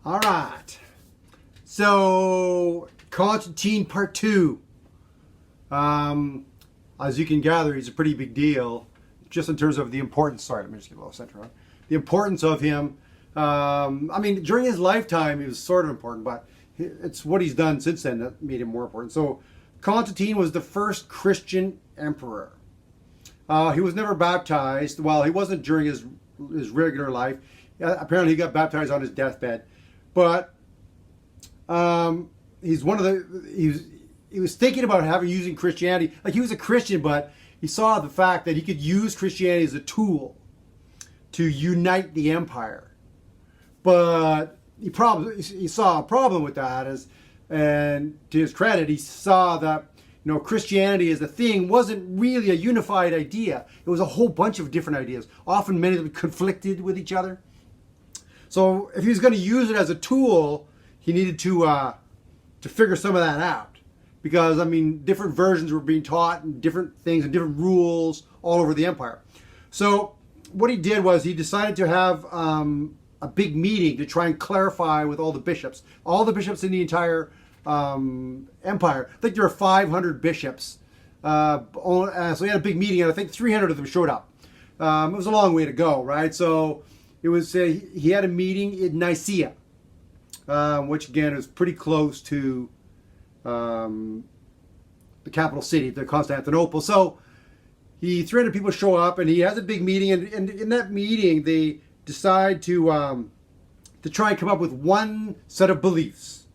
All right. So, Constantine Part 2. As you can gather, he's a pretty big deal, just in terms of the importance. Sorry, let me just get a little center on. The importance of him. I mean, during his lifetime, he was sort of important, but it's what he's done since then that made him more important. So, Constantine was the first Christian emperor. He was never baptized. Well, he wasn't during his regular life. Apparently, he got baptized on his deathbed. But he's one of the. He was thinking about using Christianity. Like, he was a Christian, but he saw the fact that he could use Christianity as a tool to unite the empire. But he saw a problem with that, and to his credit, he saw that Christianity as a thing wasn't really a unified idea. It was a whole bunch of different ideas. Often many of them conflicted with each other. So if he was going to use it as a tool, he needed to figure some of that out. Because, I mean, different versions were being taught and different things and different rules all over the empire. So what he did was he decided to have a big meeting to try and clarify with all the bishops in the entire empire. I think there were 500 bishops. So he had a big meeting, and I think 300 of them showed up. It was a long way to go, right? So it was he had a meeting in Nicaea, which again is pretty close to the capital city, the Constantinople. So 300 people show up, and he has a big meeting, and in that meeting they decide to try and come up with one set of beliefs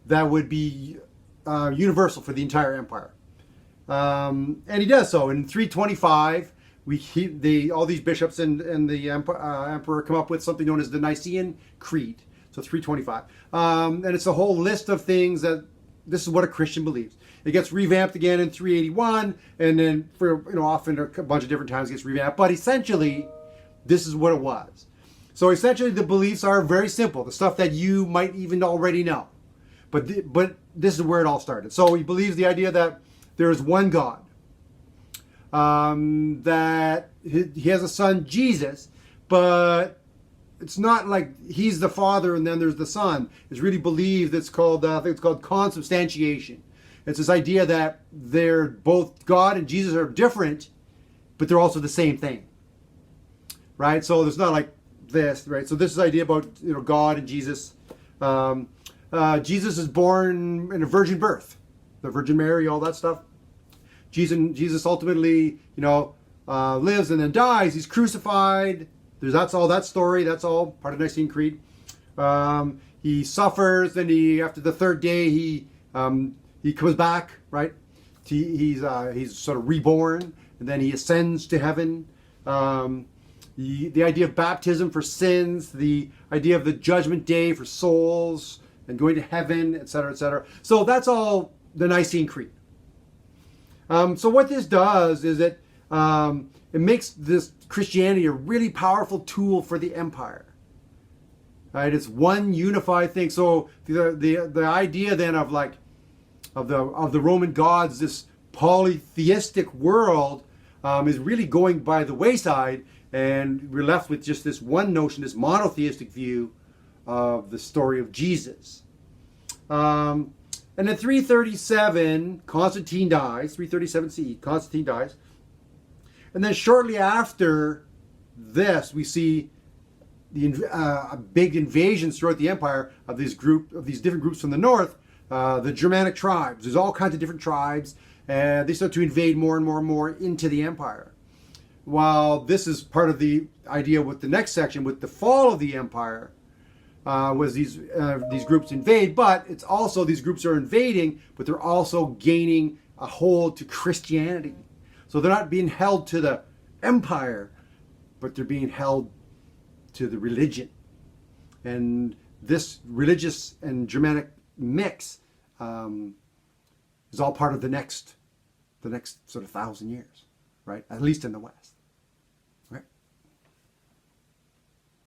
that would be universal for the entire empire. And he does so. In 325, all these bishops and the emperor come up with something known as the Nicene Creed. So 325. And it's a whole list of things that this is what a Christian believes. It gets revamped again in 381, and then often a bunch of different times it gets revamped. But essentially, this is what it was. So essentially, the beliefs are very simple. The stuff that you might even already know. But this is where it all started. So he believes the idea that there is one God. That he has a son, Jesus, but it's not like he's the Father and then there's the Son. It's really believed. It's called, I think it's called consubstantiation. It's this idea that they're both God and Jesus are different, but they're also the same thing, right? So there's not like this, right? So this is the idea about God and Jesus. Jesus is born in a virgin birth, the Virgin Mary, all that stuff. Jesus ultimately, lives and then dies. He's crucified. That's all that story. That's all part of Nicene Creed. He suffers. Then after the third day, he comes back. Right? He's sort of reborn, and then he ascends to heaven. The idea of baptism for sins, the idea of the judgment day for souls, and going to heaven, etc., etc. So that's all the Nicene Creed. So what this does is it makes this Christianity a really powerful tool for the empire. Right? It's one unified thing. So the idea then of the Roman gods, this polytheistic world, is really going by the wayside, and we're left with just this one notion, this monotheistic view of the story of Jesus. And in 337, Constantine dies. 337 CE, Constantine dies. And then shortly after this, we see big invasions throughout the empire of these different groups from the north, the Germanic tribes. There's all kinds of different tribes, and they start to invade more and more and more into the empire. While this is part of the idea with the next section, with the fall of the empire, was these groups invade, but it's also these groups are invading, but they're also gaining a hold to Christianity. So they're not being held to the empire, but they're being held to the religion. And this religious and Germanic mix is all part of the next sort of 1,000 years, right? At least in the West.